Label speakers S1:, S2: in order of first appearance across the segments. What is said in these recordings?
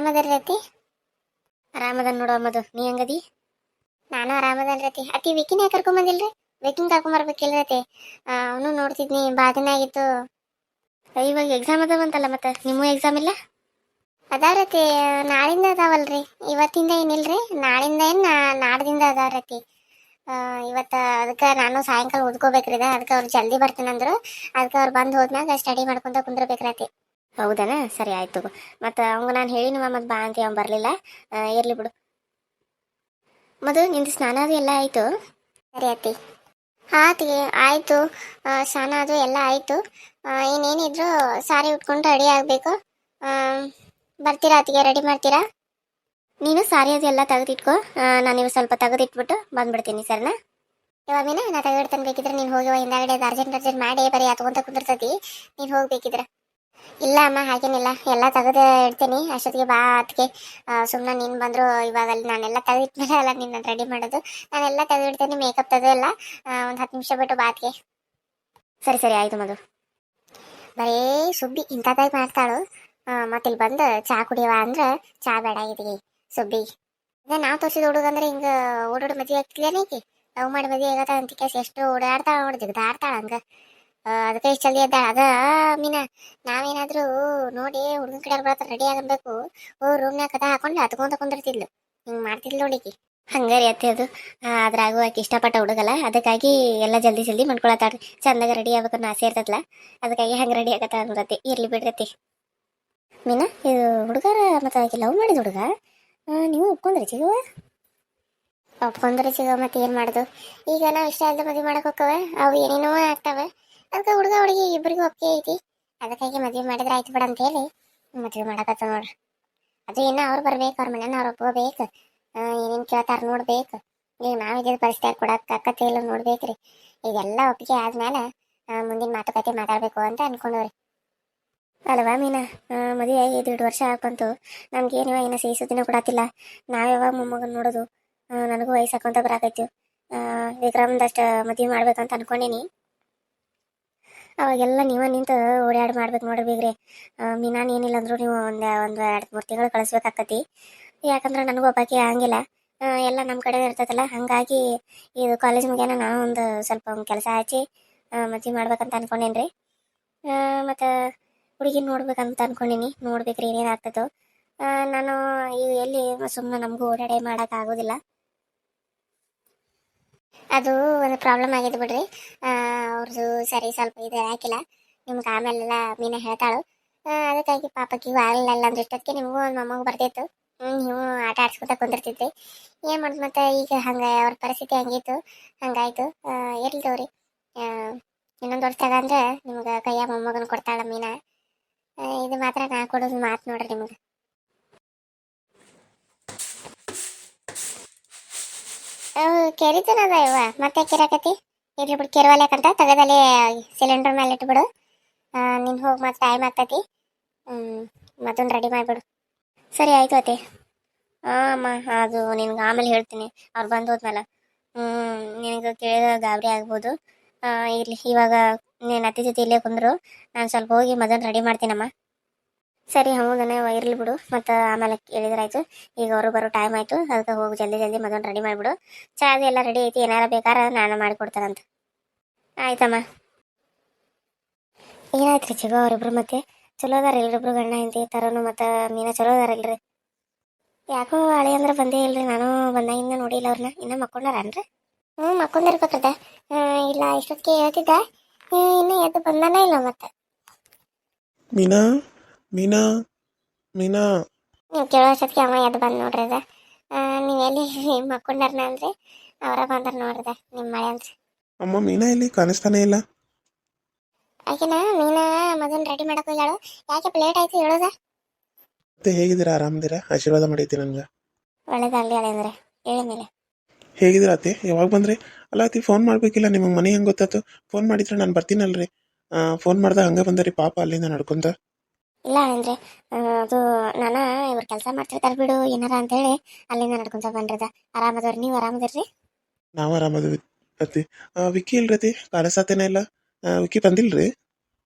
S1: ಆರಾಮದರಿ ರತಿ?
S2: ಆರಾಮದ ನೋಡು ಅಮ್ಮದು. ನೀ ಹೆಂಗದಿ?
S1: ನಾನು ಆರಾಮದನ್ ರತಿ. ಅತಿ ವಿಕಿನ ಕರ್ಕೊಂಬಂದಿಲ್ರಿ? ವಿಕಿನ್ ಕರ್ಕೊಂಬರ್ಬೇಕಿಲ್ಲ ರತಿ. ಅವನು ನೋಡ್ತಿದ್ನಿ, ಬಾ ದಿನ ಆಗಿತ್ತು.
S2: ಇವಾಗ ಎಕ್ಸಾಮ್ ಅದಾವಂತಲ್ಲ, ಮತ್ತೆ ನಿಮ್ಮ ಎಕ್ಸಾಮ್ ಇಲ್ಲ?
S1: ಅದಾವ ರತಿ, ನಾಳಿಂದ ಅದಾವಲ್ರಿ. ಇವತ್ತಿಂದ ಏನಿಲ್ರಿ, ನಾಳಿಂದ ನಾಡ್ದಿಂದ ಅದಾವ ರತಿ. ಇವತ್ತು ಅದಕ್ಕೆ ನಾನು ಸಾಯಂಕಾಲ ಓದ್ಕೋಬೇಕ್ರಿ. ಅದಕ್ಕೆ ಅವ್ರು ಜಲ್ದಿ ಬರ್ತೀನಂದ್ರು. ಅದಕ್ಕೆ ಅವ್ರು ಬಂದು ಹೋದ್ಮ್ಯಾಗ ಸ್ಟಡಿ ಮಾಡ್ಕೊಂತ ಕುಂದ್ರಬೇಕ್ರತಿ.
S2: ಹೌದನ? ಸರಿ ಆಯ್ತು. ಮತ್ತು ಅವಂಗ ನಾನು ಹೇಳಿನವ, ಮತ್ತೆ ಬಾ ಅಂತ ಅವ್ನು ಬರಲಿಲ್ಲ. ಇರ್ಲಿ ಬಿಡು. ಮದು, ನಿಂದು ಸ್ನಾನ ಅದು ಎಲ್ಲ ಆಯಿತು?
S1: ಸರಿ ಅತ್ತಿ. ಆತಿ ಆಯಿತು. ಸ್ನಾನ ಅದು ಎಲ್ಲ ಆಯಿತು. ಇನ್ನೇನಿದ್ರು ಸಾರಿ ಉಟ್ಕೊಂಡು ರೆಡಿ ಆಗಬೇಕು. ಬರ್ತೀರಾ ಅತ್ತಿಗೆ? ರೆಡಿ ಮಾಡ್ತೀರಾ?
S2: ನೀನು ಸಾರಿ ಅದು ಎಲ್ಲ ತೆಗೆದಿಟ್ಕೋ. ನಾನು ಇವಾಗ ಸ್ವಲ್ಪ ತೆಗೆದಿಟ್ಬಿಟ್ಟು ಬಂದ್ಬಿಡ್ತೀನಿ, ಸರಿನಾ?
S1: ಇವಾಗ ಮೀನಾ, ನಾ ತೆಗೆದಿಡ್ತಾನೆ. ಬೇಕಿದ್ರೆ ನೀನು ಹೋಗಿ ಹಿಂದಾಗಡೆ ಅರ್ಜೆಂಟ್ ಮಾಡಿ ಬರೀ ಹತ್ಕೊಂತ ಕುಂದಿರ್ತತಿ. ನೀನು ಹೋಗ್ಬೇಕಿದ್ರೆ. ಇಲ್ಲ ಅಮ್ಮ, ಹಾಗೇನಿಲ್ಲ, ಎಲ್ಲ ತೆಗೆದು ಇಡ್ತೀನಿ. ಅಷ್ಟೊತ್ತಿಗೆ ಬಾ ಅದಕ್ಕೆ. ಸುಮ್ಮನೆ ನೀನು ಬಂದರು ಇವಾಗ ಅಲ್ಲಿ ನಾನೆಲ್ಲ ತೆಗೆದಿಟ್ಮೇಲೆ ಅಲ್ಲ ನೀನು ರೆಡಿ ಮಾಡೋದು. ನಾನೆಲ್ಲ ತೆಗೆದಿಡ್ತೀನಿ, ಮೇಕಪ್ ತೆಗೆದಿಲ್ಲ. ಒಂದು 10 ನಿಮಿಷ ಬಿಟ್ಟು ಬಾತ್ಗೆ.
S2: ಸರಿ ಸರಿ ಆಯಿತು ಮದು.
S1: ಬರೀ ಸುಬ್ಬಿ ಇಂಥದ್ದಾಗಿ ಮಾಡ್ತಾಳು. ಮತ್ತೆ ಇಲ್ಲಿ ಬಂದು ಚಾ ಕುಡಿಯವ ಅಂದ್ರೆ ಚಾ ಬೇಡ ಇದೀಗಿ ಸುಬ್ಬಿ. ಅದೇ ನಾವು ತೋರಿಸಿದ ಹುಡುಗ ಅಂದ್ರೆ ಹಿಂಗೆ ಓಡೋಡು ಮದುವೆ ಆಗ್ತಿದ್ದೇನೇಕಿ. ಲವ್ ಮಾಡಿ ಮದುವೆ ಆಗತ್ತ ಅಂತ ಕೇಸ್ ಎಷ್ಟು ಓಡಾಡ್ತಾಳ ನೋಡಿ, ಜಿಗ್ದಾಡ್ತಾಳ ಹಂಗೆ. ಅದಕ್ಕೆ ಇಷ್ಟು ಜಲ್ದಿ ಅದ ಮೀನಾ. ನಾವೇನಾದ್ರೂ ನೋಡಿ ಹುಡುಗನ ಕಡೆ ಬರ್ತಾರೆ ರೆಡಿ ಆಗಬೇಕು, ರೂಮ್ನಾಗ ಕದ ಹಾಕೊಂಡು ಹತ್ಕೊಂತ ಕುಂದಿರ್ತಿದ್ಲು. ಹಿಂಗೆ ಮಾಡ್ತಿದ್ಲು ನೋಡಿಕಿ.
S2: ಹಂಗಾರಿ ಅತ್ತೆ, ಅದು ಅದ್ರಾಗೂ ಆಕೆ ಇಷ್ಟಪಟ್ಟ ಹುಡುಗಲ್ಲ, ಅದಕ್ಕಾಗಿ ಎಲ್ಲ ಜಲ್ದಿ ಜಲ್ದಿ ಮಾಡ್ಕೊಳತ್ತಾಡ್ರಿ. ಚಂದಾಗ ರೆಡಿ ಆಗ್ಬೇಕನ್ನೋ ಆಸೆ ಇರ್ತದಲ್ಲ, ಅದಕ್ಕಾಗಿ ಹಂಗೆ ರೆಡಿ ಆಗತ್ತ ಅನ್ರತಿ. ಇರ್ಲಿ ಬಿಡ್ರತಿ. ಮೀನಾ, ಇದು ಹುಡುಗರ ಮತ್ತು ಆಕೆ ಲವ್ ಮಾಡಿದ ಹುಡುಗ, ನೀವು ಒಪ್ಕೊಂಡ್ರಿ ಚಿಗುವ?
S1: ಒಪ್ಕೊಂಡ್ರೆ ಸಿಗೋ ಮತ್ತೆ ಏನು ಮಾಡೋದು. ಈಗ ನಾವು ಇಷ್ಟ ಅಲ್ಲದೆ ಮದುವೆ ಮಾಡಕ್ಕೆ ಹೋಕ್ಕವೆ, ಅವು ಏನೇನೋ ಆಗ್ತವೆ. ಅದಕ್ಕೆ ಹುಡುಗ ಹುಡುಗಿ ಇಬ್ಬರಿಗೂ ಒಪ್ಪಿಗೆ ಐತಿ. ಅದಕ್ಕಾಗಿ ಮದುವೆ ಮಾಡಿದ್ರೆ ಆಯ್ತು ಬಿಡ ಅಂತ ಹೇಳಿ ಮದುವೆ ಮಾಡಕತ್ತ ನೋಡ್ರಿ. ಅದು ಇನ್ನೂ ಅವ್ರು ಬರ್ಬೇಕು, ಅವ್ರ ಮನೇನ ಅವ್ರು ಒಪ್ಕೋಬೇಕು. ಏನೇನು ಕೇಳ್ತಾರ ನೋಡ್ಬೇಕು. ಈಗ ನಾವು ಇದ್ದ ಪರಿಸ್ಥಿತಿ ಕೊಡಕ್ಕೆ ಅಕ್ಕತ್ತೆ ಇಲ್ಲ ನೋಡ್ಬೇಕ್ರಿ. ಇದೆಲ್ಲ ಒಪ್ಪಿಗೆ ಆದ್ಮೇಲೆ ಮುಂದಿನ ಮಾತುಕತೆ ಮಾತಾಡಬೇಕು ಅಂತ ಅನ್ಕೊಂಡವ್ರಿ.
S2: ಅಲ್ವಾ ಮೀನಾ, ಮದುವೆ ಆಗಿ 2 ವರ್ಷ ಆಗ್ಬಂತು. ನಮ್ಗೇನಿವ ಏನೋ ಸಿಹಿ ಸುದ್ದಿನ ಕೊಡತ್ತಿಲ್ಲ. ನಾವು ಯಾವಾಗ ಮೊಮ್ಮಗನ ನೋಡೋದು? ನನಗೂ ವಯಸ್ಸು ಹಾಕೊಂತ ಬರಾಕೈತಿ. ವಿಕ್ರಮ್ದಷ್ಟು ಮದುವೆ ಮಾಡ್ಬೇಕಂತ ಅನ್ಕೊಂಡೀನಿ. ಅವಾಗೆಲ್ಲ ನೀವ ನಿಂತು ಓಡಾಡಿ ಮಾಡ್ಬೇಕು ನೋಡ್ರಿ ಬೀಗ್ರಿ. ಮೀನಾನ್ ಏನಿಲ್ಲ ಅಂದ್ರು ನೀವು ಒಂದು 2-3 ತಿಂಗಳು ಕಳಿಸ್ಬೇಕಾಕತಿ. ಯಾಕಂದ್ರೆ ನನಗೂ ಒಬ್ಬಾಕಿ ಆಗಂಗಿಲ್ಲ. ಎಲ್ಲ ನಮ್ಮ ಕಡೆ ಇರ್ತೈತಲ್ಲ, ಹಾಗಾಗಿ ಇದು ಕಾಲೇಜ್ ಮುಗಿಯೋಣ ನಾನು ಒಂದು ಸ್ವಲ್ಪ ಕೆಲಸ ಹಚ್ಚಿ ಮದುವೆ ಮಾಡ್ಬೇಕಂತ ಅನ್ಕೊಂಡೇನ್ರಿ. ಮತ್ತು ಹುಡುಗಿನ ನೋಡ್ಬೇಕಂತ ಅನ್ಕೊಂಡೀನಿ. ನೋಡ್ಬೇಕ್ರಿ ಏನೇನು ಆಗ್ತದೋ. ನಾನು ಈಗ ಎಲ್ಲಿ ಸುಮ್ಮನೆ ನಮಗೂ ಓಡಾಡಿ ಮಾಡೋಕ್ಕಾಗೋದಿಲ್ಲ.
S1: ಅದು ಒಂದು ಪ್ರಾಬ್ಲಮ್ ಆಗಿದೆ ಬಿಡ್ರಿ. ಅವ್ರದ್ದು ಸರಿ ಸ್ವಲ್ಪ ಇದು ಹಾಕಿಲ್ಲ. ನಿಮ್ಗೆ ಆಮೇಲೆಲ್ಲ ಮೀನ ಹೇಳ್ತಾಳು. ಅದಕ್ಕಾಗಿ ಪಾಪಕ್ಕಿಗೂ ಆಗಲಿಲ್ಲ ಅಂದ್ರೆ ಇಷ್ಟೊತ್ತಿಗೆ ನಿಮಗೂ ಒಂದು ಮೊಮ್ಮಗು ಬರ್ತಿತ್ತು. ನೀವು ಆಟ ಆಡ್ಸ್ಕೊತ ಕುಂದಿರ್ತಿದ್ರಿ. ಏನು ಮಾಡೋದು ಮತ್ತೆ, ಈಗ ಹಂಗೆ ಅವ್ರ ಪರಿಸ್ಥಿತಿ ಹಂಗಿತ್ತು, ಹಂಗಾಯ್ತು. ಇರ್ಲಿ ತಗೋರಿ. ಇನ್ನೊಂದು ವರ್ಷದಾಗ ಅಂದ್ರೆ ನಿಮ್ಗೆ ಕೈಯ ಮೊಮ್ಮಗನ ಕೊಡ್ತಾಳ ಮೀನ. ಇದು ಮಾತ್ರ ನಾ ಕೊಡೋದು ಮಾತು ನೋಡ್ರಿ ನಿಮ್ಗೆ. ಕೆರಿತನದ ಇವ ಮತ್ತೆ ಕೆರಕತಿ. ಇರ್ಲಿ ಬಿಡು, ಕೆರವಲ್ಯಾಕಂತ ತೆಗದಲ್ಲಿ ಸಿಲಿಂಡರ್ ಮೇಲೆ ಇಟ್ಬಿಡು. ನಿನ್ ಹೋಗಿ ಮತ್ತೆ ಟೈಮ್ ಆಗ್ತೈತಿ. ಮತ್ತೊಂದು ರೆಡಿ ಮಾಡಿಬಿಡು.
S2: ಸರಿ ಆಯಿತು ಅತ್ತೆ. ಅಮ್ಮ, ಅದು ನಿನ್ಗೆ ಆಮೇಲೆ ಹೇಳ್ತೀನಿ, ಅವ್ರು ಬಂದು ಹೋದ್ಮೇಲೆ. ನಿನಗೆ ಕೇಳಿದ ಗಾಬರಿ ಆಗ್ಬೋದು. ಇರಲಿ, ಇವಾಗ ನೀನು ಅತ್ತೆ ಜೊತೆ ಇಲ್ಲೇ ಕುಂದ್ರು. ನಾನು ಸ್ವಲ್ಪ ಹೋಗಿ ಮೊದಲು ರೆಡಿ ಮಾಡ್ತೀನಮ್ಮ. ಸರಿ, ಹೌದನೇ, ಇರಲಿ ಬಿಡು. ಮತ್ತು ಆಮೇಲೆ ಕೇಳಿದ್ರಾಯ್ತು. ಈಗ ಅವರು ಬರೋ ಟೈಮ್ ಆಯಿತು, ಅದಕ್ಕೆ ಹೋಗಿ ಜಲ್ದಿ ಜಲ್ದಿ ಮೊದಲು ರೆಡಿ ಮಾಡಿಬಿಡು. ಚಾ ಅದು ಎಲ್ಲ ರೆಡಿ ಐತಿ, ಏನಾರ ಬೇಕಾರೆ ನಾನು ಮಾಡಿಕೊಡ್ತಾನಂತ. ಆಯ್ತಮ್ಮ. ಏನಾಯ್ತು ರೀ ಚಿಗೋ ಅವರಿಬ್ರು ಮತ್ತೆ? ಚಲೋ ಅದಾರ ಇಲ್ಲರಿಬ್ರು ಗಂಡ ಹೆಂಡತಿ ತರನು? ಮತ್ತು ಮೀನಾ ಚಲೋ ಅದಾರಲ್ರಿ? ಯಾಕೋ ಹಳೆ ಅಂದ್ರೆ ಬಂದೇ ಇಲ್ರಿ. ನಾನು ಬಂದಾಗಿಂದ ನೋಡಿಲ್ಲ ಅವ್ರನ್ನ. ಇನ್ನೂ ಮಕ್ಕೊಂಡಾರನ್ರಿ?
S1: ಮಕ್ಕೊಂಡಿರ್ಬೇಕದ. ಇಲ್ಲ ಇಷ್ಟೊತ್ತಿಗೆ ಹೇಳ್ತಿದ್ದ, ಇನ್ನೂ ಎದ್ದು ಬಂದಾನ ಇಲ್ಲ ಮತ್ತೆ.
S3: ಮೀನಾ ಮೀನಾ ಮೀನಾ
S1: ನೀವು ಕೇಳೋ ಅಷ್ಟೊತ್ತಿಗೆ ಅಮ್ಮ ಎದ್ದು ಬಂದು ನೋಡ್ರಿ ಅದ. ನೀವು ಎಲ್ಲಿ ಮಕ್ಕೊಂಡಾರನ ಅಂದ್ರೆ ಅವರ ಬಂದಾರ ನೋಡ್ರಿದ ನಿಮ್ಮ ಮಳೆ ಅಂದ್ರೆ.
S3: ಅಮ್ಮ, ಮೀನಾ ಇಲ್ಲಿ ಕಾಣಿಸ್ತಾನೆ ಇಲ್ಲ.
S1: ಆಕಿನ ಮೀನಾ ಮೊದಲು ರೆಡಿ ಮಾಡಕ್ ಹೋಗ್ಯಾಳು. ಯಾಕೆ ಲೇಟ್ ಆಯ್ತು ಹೇಳೋದ?
S3: ಮತ್ತೆ ಹೇಗಿದ್ದೀರಾ? ಆರಾಮದಿರಾ? ಆಶೀರ್ವಾದ ಮಾಡೈತಿ ನನ್ಗೆ.
S2: ಒಳ್ಳೇದಾಗಲಿ ಹಳೆ ಅಂದರೆ ಹೇಳಿ ಮೇಲೆ.
S3: ಹೇಗಿದ್ದೀರಾ ಅತ್ತೆ? ಯಾವಾಗ ಬಂದ್ರಿ? ಅಲ್ಲ ಅತ್ತಿ, ಫೋನ್ ಮಾಡ್ಬೇಕಿಲ್ಲ. ನಿಮ್ಮ ಮನೆ ಹೆಂಗೆ ಗೊತ್ತಾಯ್ತು? ಫೋನ್ ಮಾಡಿದ್ರೆ ನಾನು ಬರ್ತೀನಲ್ರಿ. ಫೋನ್ ಮಾಡ್ದೆ ಹಂಗೆ ಬಂದರಿ ಪಾಪ ಅಲ್ಲಿಂದ ನಡ್ಕೊಂತ.
S2: ಇಲ್ಲ ಅಂದರೆ ಅದು ನಾನು ಇವ್ರು ಕೆಲಸ ಮಾಡ್ತಿರ್ತಾರೆ ಬಿಡು ಏನಾರ ಅಂತೇಳಿ ಅಲ್ಲಿಂದ ನಡ್ಕೊಂತ ಬಂದ್ರದ. ಆರಾಮದವ್ರಿ? ನೀವು ಆರಾಮದಿರ್ರಿ?
S3: ನಾವು ಆರಾಮದ್ವಿ ಅತ್ತಿ. ವಿಕ್ಕಿ ಇಲ್ರಿ ಅತ್ತಿ? ಕಾಣಿಸತ್ತೇನೆ ಇಲ್ಲ. ವಿಕ್ಕಿ ಬಂದಿಲ್ರಿ?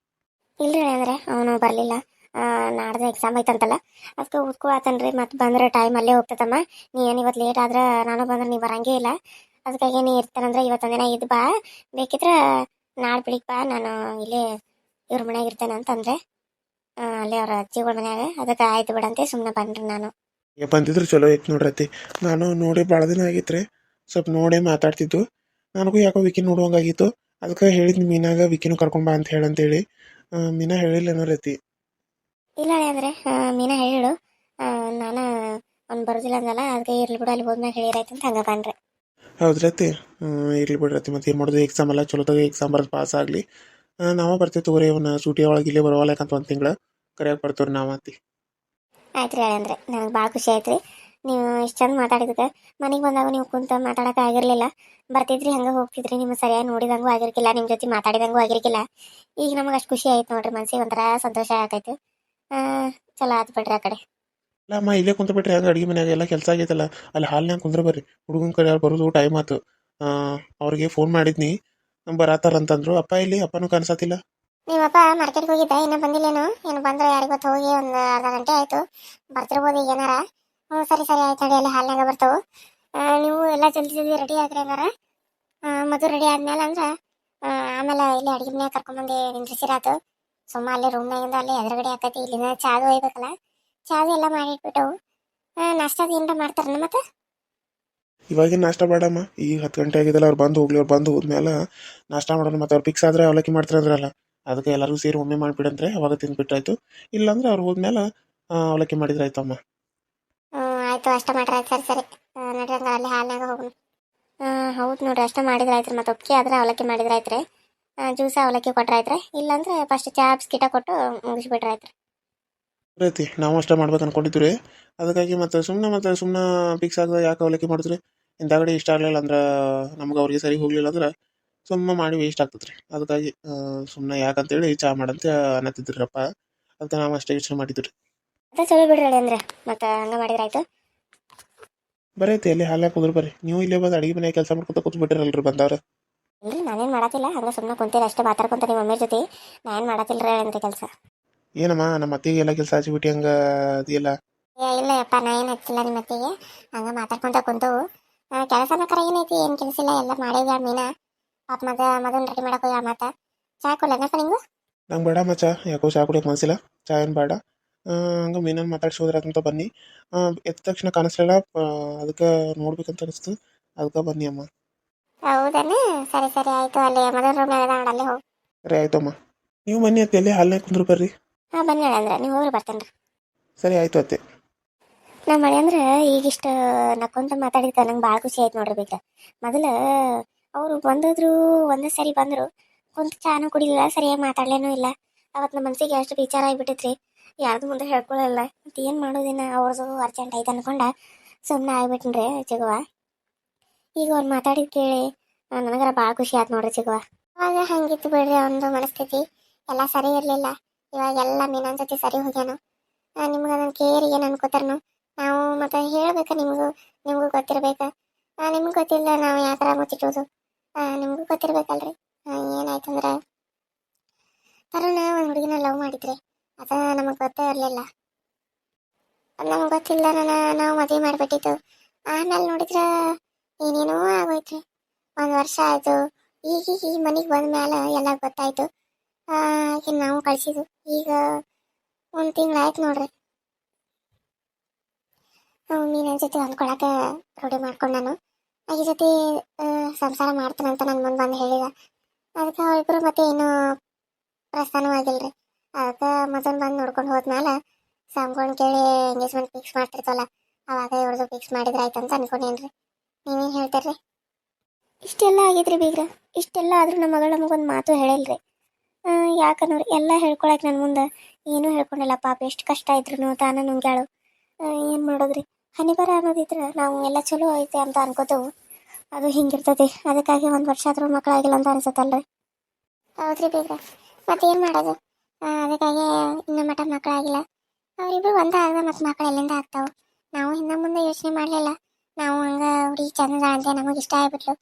S2: ಇಲ್ರಿ ಅಂದರೆ ಅವನು ಬರಲಿಲ್ಲ. ನಾಡ್ದು ಎಕ್ಸಾಮ್ ಐತಂತಲ್ಲ ಅದಕ್ಕೆ ಓದ್ಕೊಳತ್ತನ್ರಿ ಮತ್ತು ಬಂದ್ರೆ ಟೈಮ್ ಅಲ್ಲೇ ಹೋಗ್ತದಮ್ಮ. ನೀ ಏನು ಇವತ್ತು ಲೇಟ್ ಆದ್ರೆ ನಾನು ಬಂದ್ರೆ ನೀ ಬರಂಗೇ ಇಲ್ಲ. ಅದಕ್ಕಾಗಿ ನೀ ಇರ್ತಾನಂದ್ರೆ ಇವತ್ತೊಂದಿನ ಇದು ಬಾ, ಬೇಕಿದ್ರೆ ನಾಳೆ ಬೆಳಿಗ್ಗೆ ಬಾ, ನಾನು ಇಲ್ಲೇ ಇವ್ರ ಮನ್ಯಾಗ ಇರ್ತೇನೆ ಅಂತಂದ್ರೆ ಅಲ್ಲೇ ಅವ್ರ ಅಜ್ಜಿಗಳ ಮನ್ಯಾಗ. ಅದಕ್ಕೆ ಆಯ್ತು ಬಿಡಂತೆ ಸುಮ್ಮನೆ ಬನ್ರಿ ನಾನು.
S3: ಈಗ ಬಂದಿದ್ರು ಚಲೋ ಐತೆ ನೋಡ್ರತಿ. ನಾನು ನೋಡಿ ಭಾಳ ದಿನ ಆಗಿತ್ತು ಸ್ವಲ್ಪ ನೋಡಿ ಮಾತಾಡ್ತಿದ್ದು. ನನಗೂ ಯಾಕೋ ವಿಕಿ ನೋಡುವಂಗಾಗಿತ್ತು. ಅದಕ್ಕೆ ಹೇಳಿದ್ನಿ ಮೀನಾಗ ವಿಕಿನೂ ಕರ್ಕೊಂಬ ಅಂತ ಹೇಳಂತೇಳಿ. ಮೀನಾ ಹೇಳಿಲ್ಲೇನೋ ರತಿ.
S2: ಇಲ್ಲ ಅಂದರೆ ಮೀನಾ ಹೇಳಿಳು, ನಾನು ಅವ್ನು ಬರೋದಿಲ್ಲ ಅಂದಲ್ಲ, ಅದಕ್ಕೆ ಇರ್ಲಿ ಬಿಡು ಅಲ್ಲಿ ಹೋದ್ಮ್ಯಾಗ ಹೇಳಿರಾಯ್ತು ಅಂತ ಹಂಗೆ ಬನ್ರಿ.
S3: ಹೌದು ರತಿ. ಇರ್ಲಿ ಬಿಡ್ರತಿ, ಮತ್ತೆ ಏನು ಮಾಡೋದು, ಎಕ್ಸಾಮ್ ಎಲ್ಲ ಚಲೋತಾಗ ಎಕ್ಸಾಮ್ ಬರೋದು ಪಾಸ್ ಆಗಲಿ. ನಾವು ಬರ್ತೀವಿ ತಗೋರಿ, ಅವನ್ನ ಸೂಟಿ ಒಳಗೆ ಇಲ್ಲೇ ಬರೋವಲ್ಲಕಂತ ಒಂದು ತಿಂಗಳು ಕರೆಯಾಗಿ ಬರ್ತೀವ್ರಿ ನಾವು ಅತ್ತಿ.
S2: ಆಯ್ತು ರೀ ಅಂದರೆ ನನಗೆ ಭಾಳ ಖುಷಿ ಆಯ್ತು ರೀ. ನೀವು ಇಷ್ಟು ಚಂದ ಮಾತಾಡಿದಕ್ಕೆ. ಮನೆಗೆ ಬಂದಾಗ ನೀವು ಕುಂತ ಮಾತಾಡೋಕೆ ಆಗಿರಲಿಲ್ಲ, ಬರ್ತಿದ್ರಿ ಹಂಗೆ ಹೋಗ್ತಿದ್ರಿ, ನಿಮ್ಗೆ ಸರಿಯಾಗಿ ನೋಡಿದಂಗೂ ಆಗಿರ್ಕಿಲ್ಲ, ನಿಮ್ಮ ಜೊತೆ ಮಾತಾಡಿದಂಗೂ ಆಗಿರ್ಕಿಲ್ಲ. ಈಗ ನಮಗೆ ಅಷ್ಟು ಖುಷಿ ಆಯ್ತು ನೋಡ್ರಿ, ಮನ್ಸಿಗೆ ಒಂಥರ ಸಂತೋಷ ಆಕೈತೆ. ಚಲೋ ಆಯ್ತು ಬಿಡ್ರಿ ಆ ಕಡೆ.
S3: ಇಲ್ಲ ಅಮ್ಮ, ಇಲ್ಲೇ ಕುಂತ ಬಿಟ್ರಿ ಹೆಂಗೆ, ಅಡುಗೆ ಮನ್ಯಾಗ ಎಲ್ಲ ಕೆಲಸ ಆಗೈತಲ್ಲ, ಅಲ್ಲಿ ಹಾಲ್ನಾಗ ಕುಂದ್ರ ಬರ್ರಿ. ಹುಡುಗನ ಕಡೆ ಬರೋದು ಟೈಮ್ ಆಯ್ತು. ಅವ್ರಿಗೆ ಫೋನ್ ಮಾಡಿದ್ನಿ, ಬರತ್ತಾರಂತಂದ್ರು. ಅಪ್ಪ ಇಲ್ಲಿ, ಅಪ್ಪನೂ ಕಾಣಿಸತ್ತಿಲ್ಲ.
S1: ನಿಮ್ಮಪ್ಪ ಮಾರ್ಕೆಟ್ಗೆ ಹೋಗಿದ್ದ, ಇನ್ನೂ ಬಂದಿಲ್ಲೇನು? ಏನು ಬಂದ್ರೆ ಯಾರಿಗೆ ಗೊತ್ತು, ಹೋಗಿ ಒಂದು ಅರ್ಧ ಗಂಟೆ ಆಯಿತು. ಬರ್ತಿರ್ಬೋದು ಈಗ ಏನಾರ. ಹ್ಞೂ ಸರಿ ಸರಿ ಆಯ್ತು, ಅಡಿ ಅಲ್ಲಿ ಹಾಲ್ನಾಗ ಬರ್ತಾವೆ. ನೀವು ಎಲ್ಲ ಜಲ್ದಿ ಜಲ್ದಿ ರೆಡಿ ಆಗ್ರಿ ಹಂಗಾರ. ಮದುವೆ ರೆಡಿ ಆದ್ಮೇಲೆ ಅಂದ್ರೆ ಆಮೇಲೆ ಇಲ್ಲಿ ಅಡುಗೆ ಮನ್ಯಾಗ ಕರ್ಕೊಂಬಂದು ನಿಂದ್ರಿಸಿರಾತು. ಸುಮ್ಮ ಅಲ್ಲೇ ರೂಮ್ನಾಗಿಂದ ಅಲ್ಲೇ ಎದುರುಗಡೆ ಆಕೈತಿ. ಇಲ್ಲಿಂದ ಚಾದು ಒಯ್ಬೇಕಲ್ಲ, ಚಾದು ಎಲ್ಲ ಮಾಡಿಟ್ಬಿಟ್ಟು ನಾಷ್ಟಾದ ಏನಾರ ಮಾಡ್ತಾರನ ಮತ್ತೆ?
S3: ಇವಾಗಿನ ನಾಷ್ಟ ಬೇಡಮ್ಮ, ಈಗ 10 ಗಂಟೆ ಆಗಿದ್ದಲ್ಲ, ಅವ್ರು ಬಂದು ಹೋಗ್ಲಿ. ಅವ್ರು ಬಂದು ಹೋದ್ಮೇಲೆ ನಾಷ್ಟ ಮಾಡೋಣ. ಮತ್ತೆ ಅವ್ರು ಫಿಕ್ಸ್ ಆದರೆ ಅವಲಕ್ಕಿ ಮಾಡ್ತಾರೆ ಅಂದ್ರಲ್ಲ, ಅದಕ್ಕೆ ಎಲ್ಲರಿಗೂ ಸೇರಿ ಒಮ್ಮೆ ಮಾಡಿಬಿಡಂದ್ರೆ ಅವಾಗ ತಿಂದ್ಬಿಟ್ರಾಯ್ತು. ಇಲ್ಲಾಂದ್ರೆ ಅವ್ರು ಹೋದ್ಮೇಲೆ ಅವಲಕ್ಕಿ ಮಾಡಿದ್ರೆ ಆಯ್ತಮ್ಮ.
S1: ಆಯಿತು, ಅಷ್ಟ ಮಾಡ್ರಿ. ಆಯ್ತು ಸರಿ ಸರಿ, ನಡ್ರಿ ಹಂಗಾರೆ ಅಲ್ಲಿ ಹಾಲ್ನಾಗ ಹೋಗೋಣ.
S2: ಹೌದು ನೋಡ್ರಿ, ಅಷ್ಟೇ ಮಾಡಿದ್ರೆ ಆಯ್ತು ರೀ. ಮತ್ತು ಒಪ್ಪಿಗೆ ಆದರೆ ಅವಲಕ್ಕಿ ಮಾಡಿದ್ರೆ ಆಯ್ತು ರೀ. ಜ್ಯೂಸ ಅವಲಕ್ಕಿ ಕೊಟ್ರೆ ಆಯ್ತು ರೀ. ಇಲ್ಲಾಂದ್ರೆ ಫಸ್ಟ್ ಚಾ ಬಿಸ್ಕಿಟ ಕೊಟ್ಟು ಮುಗಿಸ್ಬಿಟ್ರೆ ಆಯ್ತು ರೀ.
S3: ರೀತಿ ನಾವು ಅಷ್ಟೇ ಮಾಡ್ಬೇಕು ಅನ್ಕೊಂಡಿದ್ವಿ. ಅದಕ್ಕಾಗಿ ಮತ್ತೆ ಸುಮ್ಮನೆ ಫಿಕ್ಸ್ ಆಗ ಯಾಕೆ ಅವಲಕ್ಕಿ ಮಾಡಿದ್ರಿ. ಇಂಥಗಡೆ ಇಷ್ಟ ಆಗಲಿಲ್ಲ ಅಂದ್ರೆ, ನಮ್ಗೆ ಅವ್ರಿಗೆ ಸರಿ ಹೋಗಲಿಲ್ಲ ಅಂದ್ರೆ ಸುಮ್ಮನೆ ಮಾಡಿ ವೇಸ್ಟ್ ಆಗ್ತದೆ ರೀ. ಅದಕ್ಕಾಗಿ ಸುಮ್ಮನೆ ಯಾಕಂತೇಳಿ ಚಾ ಮಾಡಂತ ಅನ್ನತ್ತಿದ್ರಪ್ಪ. ಅದಕ್ಕೆ ನಾವು ಅಷ್ಟೇ ಯೋಚನೆ ಮಾಡಿದ್ವಿ.
S2: ಅದೇ ಚಲೋ ಬಿಡ್ರಿ ಹೇಳಿ ಅಂದ್ರೆ, ಮತ್ತು ಹಂಗೆ ಮಾಡಿದ್ರೆ ಆಯ್ತು.
S3: ಬರೈತಿ ಅಲ್ಲಿ ಹಾಲ್ಯಾಗ ಕುಂದ್ರು ಬರ್ರಿ. ನೀವು ಇಲ್ಲೇ ಬಂದು ಅಡುಗೆ ಮನೆಯಾಗ ಕೆಲಸ ಮಾಡ್ಕೊತ ಕೂತ್ಬಿಟ್ಟಿರಲ್ರಿ ಬಂದವ್ರು.
S2: ಇಲ್ರಿ, ನಾನೇನು ಮಾಡತ್ತಿಲ್ಲ, ಹಂಗೆ ಸುಮ್ಮನೆ ಕುಂತೀರಿ ಅಷ್ಟೇ ಮಾತಾಡ್ಕೊಂತ ನಿಮ್ಮ ಮಮ್ಮಿ ಜೊತೆ. ನಾನೇನು ಮಾಡತ್ತಿಲ್ಲ ರೀ ಹೇಳಂದ್ರೆ ಕೆಲಸ.
S3: ಏನಮ್ಮ, ನಮ್ಮ ಅತ್ತಿಗೆ ಎಲ್ಲ ಕೆಲಸ ಹಚ್ಚಿಬಿಟ್ಟು ಹಂಗೆ ಅದಿಲ್ಲ.
S1: ಇಲ್ಲ ಯಪ್ಪ, ನಾ ಏನು ಹಚ್ಚಿಲ್ಲ ನಿಮ್ಮ ಅತ್ತಿಗೆ. ಹಂಗೆ ಮಾತಾಡ್ಕೊಂತ ಕುಂತವು. ಕೆಲಸನ ಕರ ಏನೈತಿ, ಏನು ಕೆಲಸ ಇಲ್ಲ, ಎಲ್ಲ ಮಾಡಿದ ಮೀನಾ. ಪಾಪ ಮಗನ ರೆಡಿ ಮಾಡಕ್ಕೆ ಹೋಗಿ ಮತ್ತೆ ಚಾ ಕೊಡ್ಲನಪ್ಪ ನಿಂಗು?
S3: ನಂಗೆ ಬೇಡ ಮಚ್ಚ, ಯಾಕೋ ಚಾ ಕುಡಿಯೋಕೆ ಮನಸ್ಸಿಲ್ಲ. ಚಾ ಏನು ಬೇಡ. ಹಂಗೆ ಮೀನನ್ನು ಮಾತಾಡ್ಸೋದ್ರಂತ ಬನ್ನಿ. ಎದ್ದ ತಕ್ಷಣ ಕಾಣಿಸ್ಲಿಲ್ಲ, ಅದಕ್ಕೆ ನೋಡ್ಬೇಕಂತ ಅನಿಸ್ತು. ಅದಕ್ಕೆ ಬನ್ನಿ ಅಮ್ಮ.
S1: ಹೌದನ? ಸರಿ ಸರಿ ಆಯಿತು. ಅಲ್ಲಿ ಮದುವೆ ರೂಮ್ನಾಗ ನೋಡಿ, ಅಲ್ಲಿ ಹೋಗಿ.
S3: ಸರಿ ಆಯ್ತಮ್ಮ, ನೀವು ಬನ್ನಿ ಅತ್ತೆ, ಎಲ್ಲಿ ಹಾಲ್ನಾಗ ಕುಂದ್ರು ಬರ್ರಿ.
S2: ಬನ್ನಿ ಹೇಳಿ ಅಂದ್ರೆ, ನೀವು ಹೋಗ್ರಿ ಬರ್ತೇನೆ ರೀ.
S3: ಸರಿ ಆಯ್ತು ಅತ್ತೆ.
S2: ನಮ್ಮ ಮಳೆ ಅಂದ್ರೆ ಈಗಿಷ್ಟು ನಕ್ಕೊಂತ ಮಾತಾಡಿದ್ಕೆ ನಂಗೆ ಭಾಳ ಖುಷಿ ಆಯ್ತು ನೋಡ್ರಿ. ಬೇಕಾ ಮೊದಲು ಅವರು ಬಂದಿದ್ರು, ಒಂದೇ ಸರಿ ಬಂದರು, ಕುಂತು ಚಾನು ಕುಡಿಲಿಲ್ಲ, ಸರಿಯಾಗಿ ಮಾತಾಡ್ಲೇನೂ ಇಲ್ಲ. ಅವತ್ತು ನಮ್ಮ ಮನಸ್ಸಿಗೆ ಅಷ್ಟು ವಿಚಾರ ಆಗಿಬಿಟ್ಟಿತ್ರಿ, ಯಾರ್ದು ಮುಂದೆ ಹೇಳ್ಕೊಳ್ಳಲ್ಲ. ಮತ್ತು ಏನು ಮಾಡೋದಿನ, ಅವ್ರದ್ದು ಅರ್ಜೆಂಟ್ ಐತೆ ಅನ್ಕೊಂಡ ಸುಮ್ಮನೆ ಆಗ್ಬಿಟ್ಟಿನ್ರಿ ಚಿಗುವ. ಈಗ ಅವ್ರು ಮಾತಾಡಿದ್ ಕೇಳಿ ನನಗರ ಭಾಳ ಖುಷಿ ಆಯ್ತು ನೋಡ್ರಿ ಚಿಗುವ.
S1: ಅವಾಗ ಹಂಗಿತ್ತು ಬಿಡ್ರಿ ಒಂದು ಮನಸ್ಥಿತಿ. ಎಲ್ಲ ಸರಿ ಇರಲಿಲ್ಲ. ಇವಾಗೆಲ್ಲ ಮೀನನ್ ಜೊತೆ ಸರಿ ಹೋಗ್ಯಾನು. ನಿಮ್ಗೆ ಅದನ್ನು ಕೇರಿ ಏನು ಅನ್ಕೋತಾರನು, ನಾವು ಮತ್ತೆ ಹೇಳ್ಬೇಕಾ ನಿಮಗೂ ಗೊತ್ತಿರ್ಬೇಕಾ? ನಿಮ್ಗೆ ಗೊತ್ತಿಲ್ಲ ನಾವು ಯಾಕಾರ ಮುಚ್ಚಿಟ್ಟೋದು, ನಿಮಗೂ ಗೊತ್ತಿರ್ಬೇಕಲ್ರಿ. ಏನಾಯ್ತಂದ್ರೆ ತರುಣ ಒಂದು ಹುಡುಗಿನ ಲವ್ ಮಾಡಿದ್ರಿ, ಅದು ನಮಗೆ ಗೊತ್ತೇ ಇರಲಿಲ್ಲ. ಅದು ನಮಗೆ ಗೊತ್ತಿಲ್ಲ, ನಾವು ಮದುವೆ ಮಾಡಿಬಿಟ್ಟಿದ್ದು. ಆಮೇಲೆ ನೋಡಿದ್ರೆ ಏನೇನೋ ಆಗೋಯ್ತ್ರಿ. 1 ವರ್ಷ ಆಯಿತು. ಈಗ ಈ ಮನೆಗೆ ಬಂದ ಮೇಲೆ ಎಲ್ಲ ಗೊತ್ತಾಯ್ತು. ಈಗ ನಾವು ಕಳಿಸಿದ್ದು ಈಗ 1 ತಿಂಗಳಾಯ್ತು ನೋಡ್ರಿ. ಮೀನ ಜೊತೆ ಹೊಂದ್ಕೊಳಕ್ಕೆ ರೂಢಿ ಮಾಡ್ಕೊಂಡು ನಾನು ಆಕೆ ಜೊತೆ ಸಂಸಾರ ಮಾಡ್ತಾನಂತ ನನ್ನ ಮುಂದೆ ಬಂದು ಹೇಳಿದ. ಅದಕ್ಕೆ ಅವರಿಬ್ಬರು ಮತ್ತೆ ಏನೂ ಪ್ರಸ್ಥಾನವೂ ಆಗಿಲ್ರಿ. ಅದಕ್ಕೆ ಮೊದಲು ಬಂದು ನೋಡ್ಕೊಂಡು ಹೋದ್ಮೇಲೆ ಸಂಗೊಂಡು ಕೇಳಿ ಎಂಗೇಜ್ಮೆಂಟ್ ಫಿಕ್ಸ್ ಮಾಡ್ತಿರ್ತವಲ್ಲ, ಅವಾಗ ಇವ್ರದ್ದು ಫಿಕ್ಸ್ ಮಾಡಿದ್ರೆ ಆಯ್ತು ಅಂತ ಅನ್ಕೊಂಡೇನ್ರಿ. ನೀವೇನು ಹೇಳ್ತೀರಿ?
S2: ಇಷ್ಟೆಲ್ಲ ಆಗಿದ್ರಿ ಬೀಗ್ರ, ಇಷ್ಟೆಲ್ಲ ಆದರೂ ನಮ್ಮ ಮಗಳು ನಮಗೊಂದು ಮಾತು ಹೇಳಿಲ್ರಿ. ಯಾಕಂದ್ರೆ ಎಲ್ಲ ಹೇಳ್ಕೊಳಕ್ಕೆ ನನ್ನ ಮುಂದೆ ಏನೂ ಹೇಳ್ಕೊಂಡಿಲ್ಲ. ಪಾಪ ಎಷ್ಟು ಕಷ್ಟ ಇದ್ರು ತಾನ ನುಂಗ್ಯಾಳು. ಏನು ಮಾಡೋದ್ರಿ, ಹನಿಬರ ಅನ್ನೋದಿದ್ರೆ ನಾವು ಎಲ್ಲ ಚಲೋ ಐತೆ ಅಂತ ಅನ್ಕೋತೇವು, ಅದು ಹಿಂಗಿರ್ತೈತಿ. ಅದಕ್ಕಾಗಿ 1 ವರ್ಷ ಆದರೂ ಮಕ್ಕಳಾಗಿಲ್ಲ ಅಂತ ಅನ್ಸುತ್ತಲ್ರಿ.
S1: ಹೌದ್ರಿ ಬೇಗ, ಮತ್ತೇನು ಮಾಡೋದು? ಅದಕ್ಕಾಗಿ ಇನ್ನು ಮಠ ಮಕ್ಕಳಾಗಿಲ್ಲ. ಅವರಿಬ್ರು ಒಂದೇ ಆಗದ ಮತ್ತು ಮಕ್ಕಳು ಎಲ್ಲಿಂದ ಆಗ್ತಾವೆ? ನಾವು ಹಿಂದೆ ಮುಂದೆ ಯೋಚನೆ ಮಾಡಲಿಲ್ಲ. ನಾವು ಹಂಗೆ ಹುಡುಗಿ ಚಂದ ಅಂತ ನಮಗೆ ಇಷ್ಟ ಆಗ್ಬಿಟ್ಲು,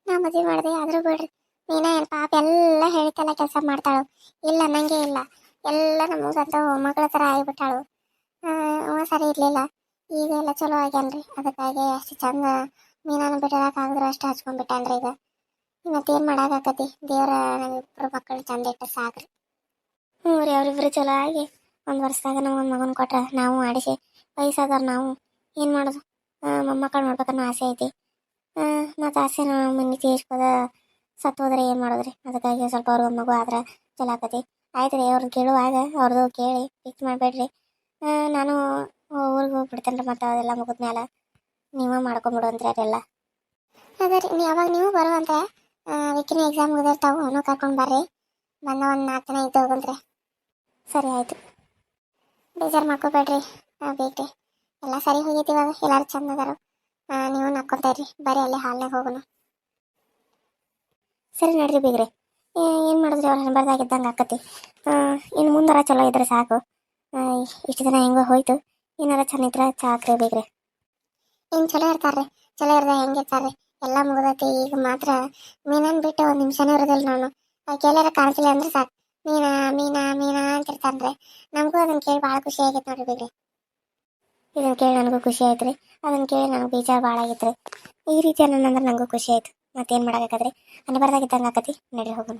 S1: ನಾವು ಮದುವೆ ಮಾಡಿದೆ. ಆದರೂ ಬಿಡ್ರಿ, ಮೀನಾ ಏನು ಪಾಪ ಎಲ್ಲ ಹೇಳಿತೆಲ್ಲ ಕೆಲಸ ಮಾಡ್ತಾಳು, ಇಲ್ಲ ಅನ್ನಂಗೆ ಇಲ್ಲ. ಎಲ್ಲ ನಮಗಂತ ಮಗಳ ಥರ ಆಗಿಬಿಟ್ಟಾಳು. ಅವ ಸರಿ ಇರಲಿಲ್ಲ, ಈಗ ಎಲ್ಲ ಚಲೋ ಆಗ್ಯಾನ್ರಿ. ಅದಕ್ಕಾಗಿ ಅಷ್ಟು ಚಂದ ಮೀನಾನ ಬಿಡೋಕ್ಕಾಗಿದ್ರೆ ಅಷ್ಟು ಹಚ್ಕೊಂಡ್ಬಿಟ್ಟಾನ್ರಿ. ಈಗ ಮತ್ತೇನು ಮಾಡೋಕ್ಕಾಕತಿ, ದೇವ್ರ ನಮ್ಮಿಬ್ರು ಮಕ್ಕಳು ಚಂದ ಇಟ್ಟು ಸಾಕ್ರಿ. ಹ್ಞೂ ರೀ, ಅವ್ರಿಬ್ರು ಚಲೋ ಆಗಿ ಒಂದು ವರ್ಷದಾಗ ನಮಗೊಂದು ಮಗನ ಕೊಟ್ರೆ ನಾವು ಆಡಿಸಿ ವಯಸ್ಸಾದವ್ರು ನಾವು ಏನು ಮಾಡೋದು, ಮೊಮ್ಮಕ್ಕಳು ನೋಡ್ಬೇಕನ್ನೋ ಆಸೆ ಐತಿ. ಮತ್ತು ಆಸೆ ಮನೆ ತೀರ್ಸ್ಕೋದ ಸತ್ತು ಹೋದ್ರೆ ಏನು ಮಾಡೋದ್ರಿ. ಅದಕ್ಕಾಗಿ ಸ್ವಲ್ಪ ಅವ್ರಿಗೊಂದು ಮಗು ಆದ್ರೆ ಚಲೋ ಆಕತಿ. ಆಯ್ತು ರೀ, ಅವ್ರದ್ದು ಕೇಳುವಾಗ ಅವ್ರದ್ದು ಕೇಳಿ ಫಿಕ್ಸ್ ಮಾಡಬೇಡ್ರಿ. ನಾನು ಊರಿಗೆ ಹೋಗ್ಬಿಡ್ತೇನೆ ರೀ. ಮತ್ತು ಅದೆಲ್ಲ ಮುಗಿದ್ಮೇಲೆ ನೀವೇ ಮಾಡ್ಕೊಂಬಿಡುವಂತ್ರಿ ಅದೆಲ್ಲ. ಅದೇ ರೀ, ಯಾವಾಗ ನೀವು ಬರುವಂತೆ ವಿಕಿನ ಎಕ್ಸಾಮ್ ಮುಗಿದಿರ್ತಾವೆ, ಅವನು ಕರ್ಕೊಂಡು ಬರ್ರಿ. ಬಂದ ಒಂದು 4 ದಿನ ಇದ್ದು ಹೋಗಂತ್ರಿ. ಸರಿ ಆಯಿತು, ಬೇಜಾರು ಮಾಡ್ಕೋಬೇಡ್ರಿ. ಬೇಕ್ರಿ, ಎಲ್ಲ ಸರಿ ಹೋಗೈತಿ. ಇವಾಗ ಎಲ್ಲರೂ ಚಂದ ಅದಾರು. ನೀವು ನಕ್ಕೊಂತಾಯಿರಿ. ಬರ್ರಿ, ಅಲ್ಲಿ ಹಾಲ್ನಾಗ ಹೋಗೋಣ. ಸರಿ ನೋಡ್ರಿ ಬೀಗ್ರಿ, ಏನು ಮಾಡಿದ್ರಿ, ಅವ್ರು ಹೆಣ್ಬರ್ದಾಗಿದ್ದಂಗೆ ಆಕತಿ. ಇನ್ನು ಮುಂದಾರ ಚಲೋ ಇದ್ರೆ ಸಾಕು. ಇಷ್ಟು ದಿನ ಹೆಂಗೋ ಹೋಯ್ತು, ಏನಾರ ಚಂದ ಇದ್ರೆ ಸಾಕ್ರಿ ಬೀಗ್ರಿ. ಇನ್ನು ಚಲೋ ಇರ್ತಾರ್ರಿ, ಚಲೋ ಇರ್ದ ಹೆಂಗಿರ್ತಾರ್ರಿ. ಎಲ್ಲ ಮುಗ್ದೈತಿ. ಈಗ ಮಾತ್ರ ಮೀನನ್ ಬಿಟ್ಟು ಒಂದು ನಿಮಿಷನೂ ಇರೋದಿಲ್ಲ. ನಾನು ಎಲ್ಲಾರ ಕಾಣಿಸಿಲ್ಲ ಅಂದ್ರೆ ಸಾಕು, ಮೀನಾ ಮೀನಾ ಮೀನಾ ಅಂತಿರ್ತಾನ್ರಿ. ನಮಗೂ ಅದನ್ನ ಕೇಳಿ ಭಾಳ ಖುಷಿ ಆಗೈತೆ ನೋಡ್ರಿ ಬೀಗ್ರಿ. ಇದನ್ನು ಕೇಳಿ ನನಗೂ ಖುಷಿ ಆಯ್ತು ರೀ. ಅದನ್ನು ಕೇಳಿ ನನಗೆ ಬೇಜಾರು ಭಾಳ ಆಗೈತೆ ರೀ. ಈ ರೀತಿ ಅನ್ನೋದಂದ್ರೆ ನನಗೂ ಖುಷಿ ಆಯ್ತು. ಮತ್ತೇನು ಮಾಡೋಕ್ಕಾಗದ್ರಿ, ಅನ್ನ ಬರ್ದಾಗಿದ್ದಂಗೆ ಆಕತಿ. ನಡ್ರಿ ಹೋಗೋಣ.